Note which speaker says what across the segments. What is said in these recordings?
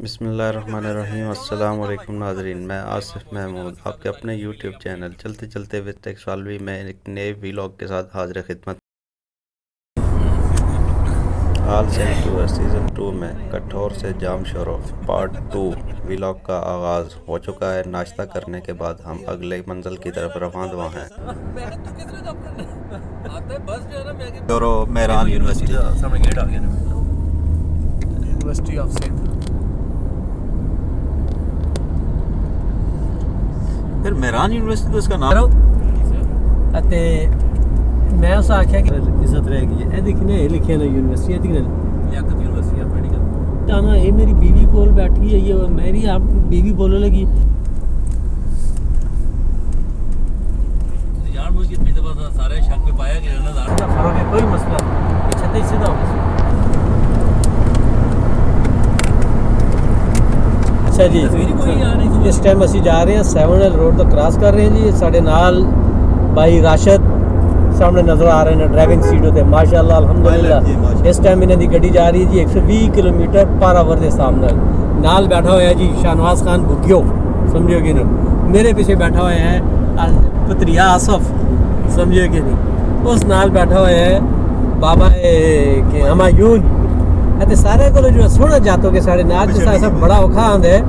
Speaker 1: बिस्मिल्लाहिर्रहमानिर्रहीम। अस्सलाम वालेकुम नाज़रीन, मैं आसिफ महमूद आपके अपने यूट्यूब चैनल चलते चलते विद टेक्सॉलवी में एक नए व्लॉग के साथ हाजिर खिदमत। ऑल सेंट टू सीज़न 2 में कठौर से जाम शोरो पार्ट 2 व्लॉग का आगाज़ हो चुका है। नाश्ता करने के बाद हम अगले मंजिल की तरफ रवाना हैं।
Speaker 2: शोरो मेहरान यूनिवर्सिटी सामने गेट आ गया ना,
Speaker 3: यूनिवर्सिटी ऑफ सिंध।
Speaker 2: फिर मेहरान यूनिवर्सिटी तो इसका नाम
Speaker 3: ਅਤੇ ਮੈਂ ਉਸ ਆਖਿਆ ਕਿ ਇੱਜ਼ਤ ਰਹਿ ਗਈ ਹੈ। ਇਹ ਦੇਖਨੇ ਇਹ ਲਿਖਿਆ ਨਾ यूनिवर्सिटी ਇਹਦੀ ਨਾਲ
Speaker 2: लियाकत यूनिवर्सिटी ऑफ मेडिकल।
Speaker 3: ਤਾਂ ਨਾ ਇਹ ਮੇਰੀ बीवी ਕੋਲ बैठी है, ये मेरी आप बीवी बोलने लगी
Speaker 2: यार मुझे कितनी दफा सारे शक पे पाया गया ना
Speaker 3: का फर्क है, कोई मसला नहीं, छते सीधा हो। अच्छा जी, इस टाइम ਅਸੀਂ ਜਾ ਰਹੇ ਹਾਂ 7 रोड तो क्रॉस कर रहे हैं जी। ਸਾਡੇ ਨਾਲ भाई राशिद सामने नजर आ रहे हैं ड्राइविंग सीट होते माशाल्लाह अल्हम्दुलिल्लाह। इस टाइम इन्हें दी गड्डी जा रही है जी 120 किलोमीटर पर आवर के सामने। नाल बैठा हुआ है जी शाहनवाज खान भुग्यो, समझियो कि नहीं। मेरे पीछे बैठा हुआ है पुत्रिया आसफ, समझियो कि नहीं। उस नाल बैठा हुआ है बाबा के हमायून। ਅਤੇ ਸਾਰਿਆਂ ਕੋਲ ਜੋ ਸੋਹਣਾ ਜਾਤੋ ਕੇ ਸਾਡੇ ਨਾਲ ਜਿਸ ਐਸਾ ਬੜਾ ਔਖਾ ਆਂਦਾ ਹੈ,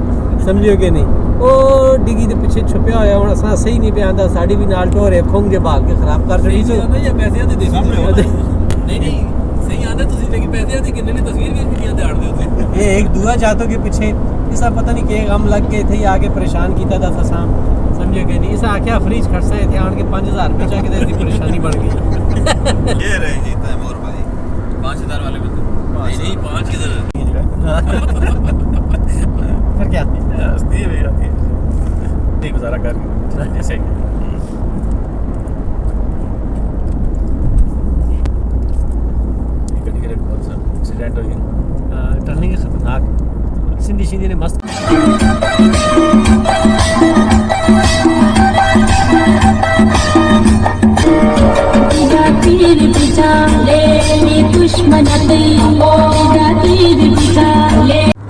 Speaker 3: ਸਮਝਿਓ ਕਿ ਨਹੀਂ। ਉਹ ਡਿੱਗੀ ਦੇ ਪਿੱਛੇ ਛੁਪਿਆ ਹੋਇਆ, ਹੁਣ ਅਸਾਂ ਸਹੀ ਨਹੀਂ ਪਿਆ ਆਂਦਾ। ਸਾਡੀ ਵੀ ਨਾਲ ਢੋਰੇ ਖੋਂਗੇ ਭਾਗ ਕੇ ਖਰਾਬ ਕਰ ਛੱਡੀ ਸੀ।
Speaker 2: ਜਾਂ ਪੈਸਿਆਂ ਦੀ ਦੇਖੀ नहीं सही आंदा ਤੁਸੀਂ लेकिन पैसे ਦੀ ਕਿੰਨੇ ਨੇ तस्वीर भी वीडियो ਤੇ ਆੜਦੇ ਹੁੰਦੇ।
Speaker 3: ये एक दुआ जातों के पीछे इसा पता नहीं के गम लग के थे आके परेशान किया था फसा, समझे कि नहीं। इसा आख्या फ्रिज खड़सा थे आन के 5000 रुपये चाहिए थे, परेशानी बढ़ गई।
Speaker 2: ये रहे जी तैमूर भाई 5000 वाले बंदे नहीं 5 किधर
Speaker 3: फिर क्या
Speaker 2: हस्ती है भैया ठीक गुजारा कर ऐसे एक्सीडेंट हो गया।
Speaker 3: टर्निंग खतरनाक सिंधी सिंधी ने मस्त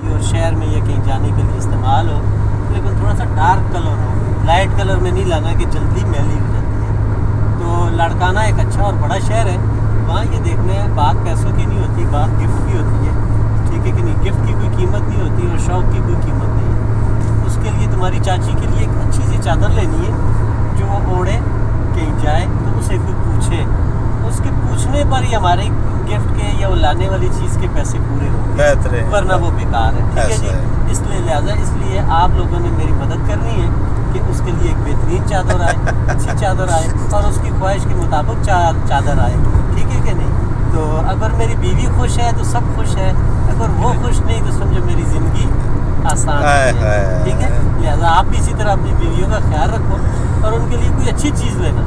Speaker 3: और शहर में ये कहीं जाने के लिए इस्तेमाल हो, लेकिन थोड़ा सा डार्क कलर हो, लाइट कलर में नहीं लाना कि जल्दी मैली हो जाती है। तो लड़काना एक अच्छा और बड़ा शहर है, वहाँ ये देखना है बात पैसों की नहीं होती, बात गिफ्ट की होती है, ठीक है कि नहीं। गिफ्ट की कोई कीमत नहीं होती और शौक़ की कोई कीमत नहीं है। उसके लिए तुम्हारी चाची के लिए एक अच्छी सी चादर लेनी है जो वो ओढ़े, कहीं जाए तो उसे कोई पूछे, उसके पूछने पर ही हमारे गिफ्ट के या वो लाने वाली चीज़ के पैसे पूरे होंगे, वरना वो बेकार है, ठीक है जी। इसलिए लिहाजा इसलिए आप लोगों ने मेरी मदद करनी है कि उसके लिए एक बेहतरीन चादर आए, अच्छी चादर आए और उसकी ख्वाहिश के मुताबिक चादर आए, ठीक है कि नहीं। तो अगर मेरी बीवी खुश है तो सब खुश है, अगर वो खुश नहीं तो समझो मेरी ज़िंदगी आसान है, ठीक है। लिहाजा आप भी इसी तरह अपनी बीवियों का ख्याल रखो और उनके लिए कोई अच्छी चीज़ लेना।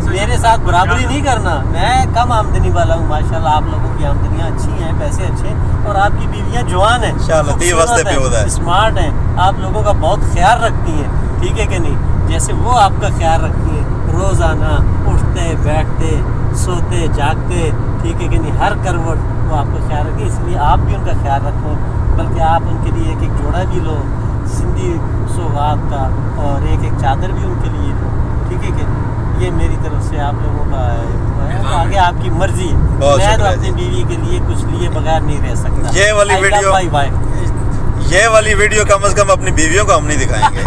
Speaker 3: मेरे साथ बराबरी नहीं करना, मैं कम आमदनी वाला हूँ माशाल्लाह, आप लोगों की आमदनियाँ अच्छी हैं, पैसे अच्छे, और आपकी बीवियाँ जवान हैं, स्मार्ट हैं, आप लोगों का बहुत ख्याल रखती हैं, ठीक है कि नहीं। जैसे वो आपका ख्याल रखती हैं रोज़ाना, उठते बैठते सोते जागते, ठीक है कि नहीं, हर करवट वो आपका ख्याल रखें। इसलिए आप भी उनका ख्याल रखो, बल्कि आप उनके लिए एक जोड़ा भी लो सिंधी सौगात का, और एक चादर भी उनके लिए लो, ठीक है कि नहीं। ये मेरी तरफ से आप लोगों का है, आगे आपकी मर्जी है। मैं तो अपनी बीवी के लिए कुछ लिए बगैर नहीं रह सकता।
Speaker 2: ये वाली वीडियो कम से कम अपनी बीवियों को हम नहीं दिखाएंगे।